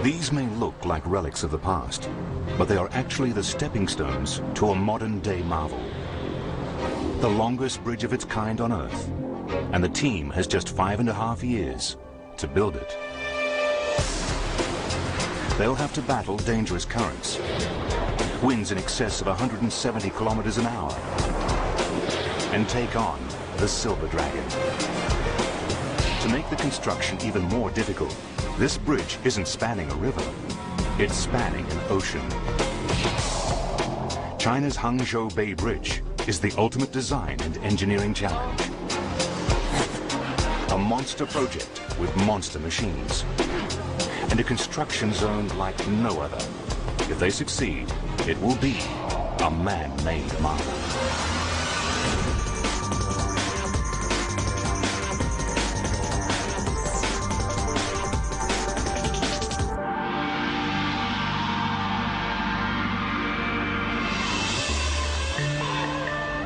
These may look like relics of the past, but they are actually the stepping stones to a modern-day marvel. The longest bridge of its kind on Earth, and the team has just 5.5 years to build it. They'll have to battle dangerous currents, winds in excess of 170 kilometers an hour, and take on the Silver Dragon. To make the construction even more difficult, this bridge isn't spanning a river, it's spanning an ocean. China's Hangzhou Bay Bridge is the ultimate design and engineering challenge. A monster project with monster machines, and a construction zone like no other. If they succeed, it will be a man-made marvel.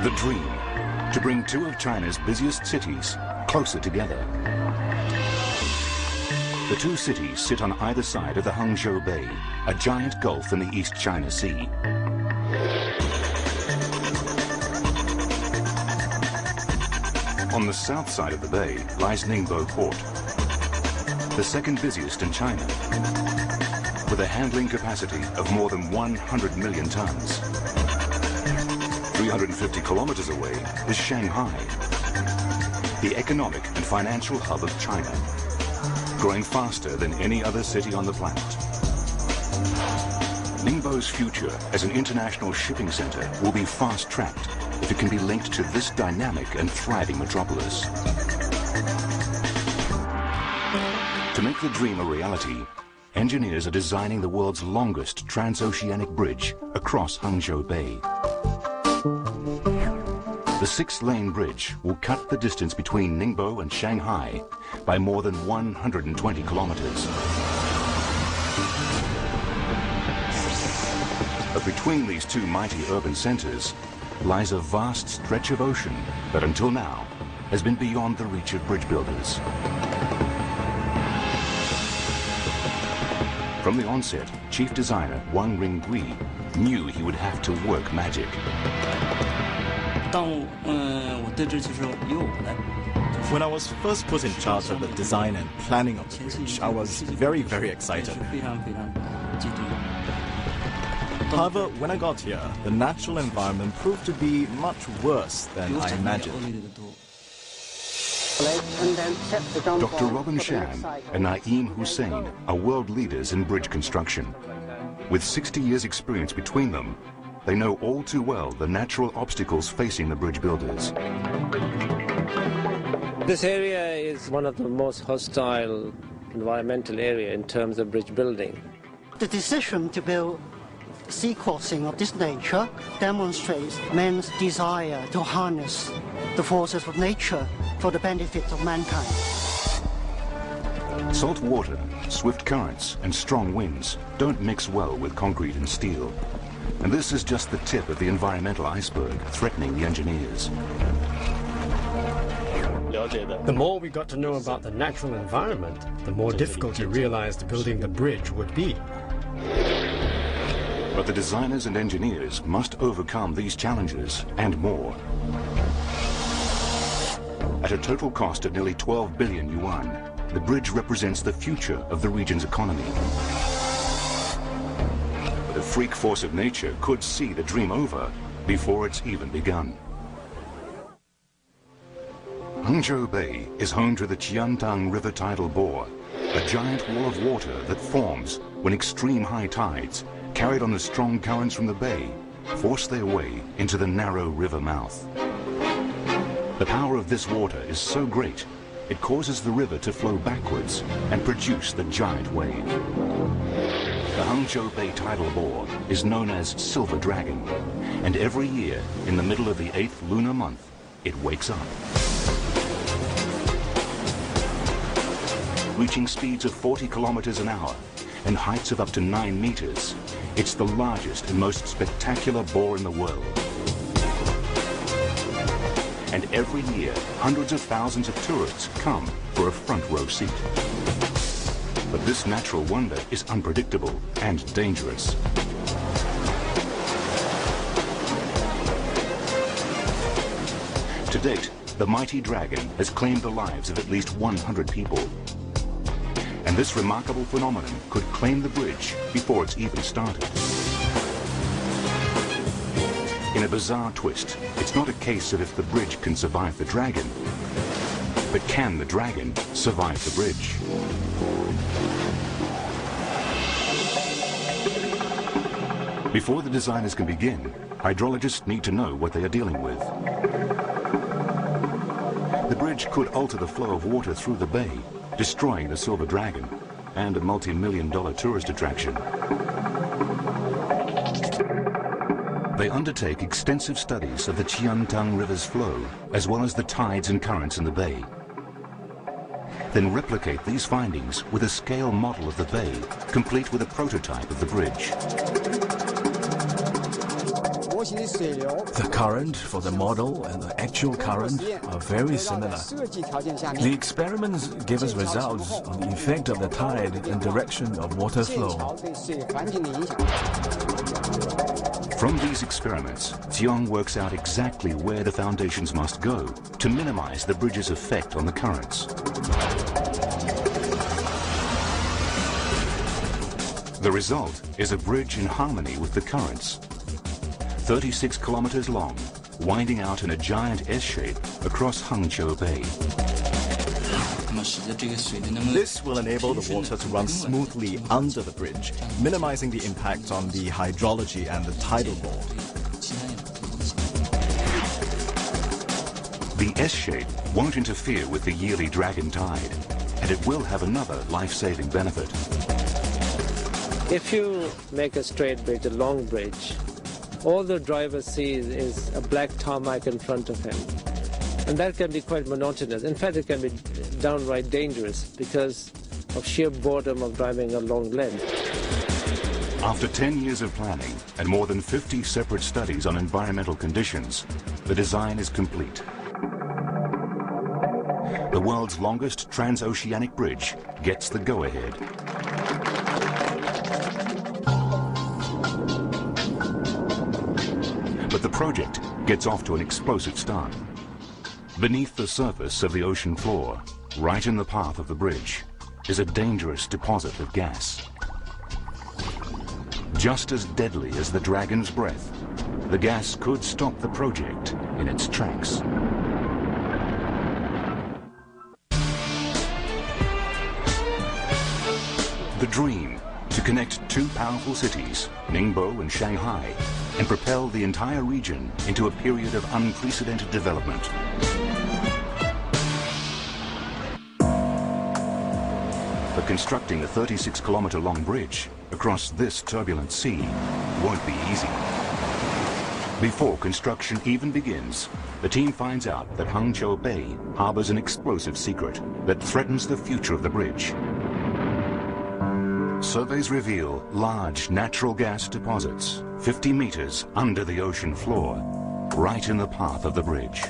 The dream, to bring two of China's busiest cities closer together. The two cities sit on either side of the Hangzhou Bay, a giant gulf in the East China Sea. On the south side of the bay lies Ningbo Port, the second busiest in China, with a handling capacity of more than 100 million tons. 350 kilometers away is Shanghai, the economic and financial hub of China, growing faster than any other city on the planet. Ningbo's future as an international shipping center will be fast-tracked if it can be linked to this dynamic and thriving metropolis. To make the dream a reality, engineers are designing the world's longest transoceanic bridge across Hangzhou Bay. The 6-lane bridge will cut the distance between Ningbo and Shanghai by more than 120 kilometers. But between these two mighty urban centers lies a vast stretch of ocean that until now has been beyond the reach of bridge builders. From the onset, chief designer Wang Ringgui knew he would have to work magic. When I was first put in charge of the design and planning of the bridge, I was very, very excited. However, when I got here, the natural environment proved to be much worse than I imagined. Dr. Robin Shan and Naeem Hussein are world leaders in bridge construction. With 60 years' experience between them, they know all too well the natural obstacles facing the bridge builders. This area is one of the most hostile environmental area in terms of bridge building. The decision to build sea crossing of this nature demonstrates man's desire to harness the forces of nature for the benefit of mankind. Salt water, swift currents, and strong winds don't mix well with concrete and steel. And this is just the tip of the environmental iceberg threatening the engineers. The more we got to know about the natural environment, the more difficult we realized building the bridge would be. But the designers and engineers must overcome these challenges and more. At a total cost of nearly 12 billion yuan, the bridge represents the future of the region's economy. But the freak force of nature could see the dream over before it's even begun. Hangzhou Bay is home to the Qiantang River tidal bore, a giant wall of water that forms when extreme high tides, carried on the strong currents from the bay, force their way into the narrow river mouth. The power of this water is so great, it causes the river to flow backwards and produce the giant wave. The Hangzhou Bay tidal bore is known as Silver Dragon, and every year, in the middle of the 8th lunar month, it wakes up. Reaching speeds of 40 kilometers an hour and heights of up to 9 meters, it's the largest and most spectacular bore in the world. And every year, hundreds of thousands of tourists come for a front row seat. But this natural wonder is unpredictable and dangerous. To date, the mighty dragon has claimed the lives of at least 100 people. And this remarkable phenomenon could claim the bridge before it's even started. In a bizarre twist, it's not a case of if the bridge can survive the dragon, but can the dragon survive the bridge? Before the designers can begin, hydrologists need to know what they are dealing with. The bridge could alter the flow of water through the bay, destroying the Silver Dragon and a multi-million-dollar tourist attraction. They undertake extensive studies of the Qiantang River's flow, as well as the tides and currents in the bay. Then replicate these findings with a scale model of the bay, complete with a prototype of the bridge. The current for the model and the actual current are very similar. The experiments give us results on the effect of the tide and direction of water flow. From these experiments, Jiang works out exactly where the foundations must go to minimize the bridge's effect on the currents. The result is a bridge in harmony with the currents. 36 kilometers long, winding out in a giant S shape across Hangzhou Bay. This will enable the water to run smoothly under the bridge, minimizing the impact on the hydrology and the tidal bore. The S shape won't interfere with the yearly dragon tide, and it will have another life-saving benefit. If you make a straight bridge, a long bridge, all the driver sees is a black tarmac in front of him. And that can be quite monotonous. In fact, it can be downright dangerous because of sheer boredom of driving a long length. After 10 years of planning and more than 50 separate studies on environmental conditions, the design is complete. The world's longest transoceanic bridge gets the go-ahead. But the project gets off to an explosive start. Beneath the surface of the ocean floor, right in the path of the bridge, is a dangerous deposit of gas. Just as deadly as the dragon's breath, the gas could stop the project in its tracks. The dream to connect two powerful cities, Ningbo and Shanghai, and propel the entire region into a period of unprecedented development. But constructing a 36-kilometer-long bridge across this turbulent sea won't be easy. Before construction even begins, the team finds out that Hangzhou Bay harbors an explosive secret that threatens the future of the bridge. Surveys reveal large natural gas deposits 50 meters under the ocean floor, right in the path of the bridge.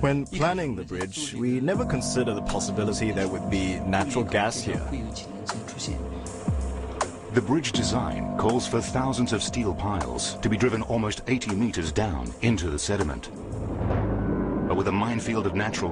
When planning the bridge, we never consider the possibility there would be natural gas here. The bridge design calls for thousands of steel piles to be driven almost 80 meters down into the sediment. But with a minefield of natural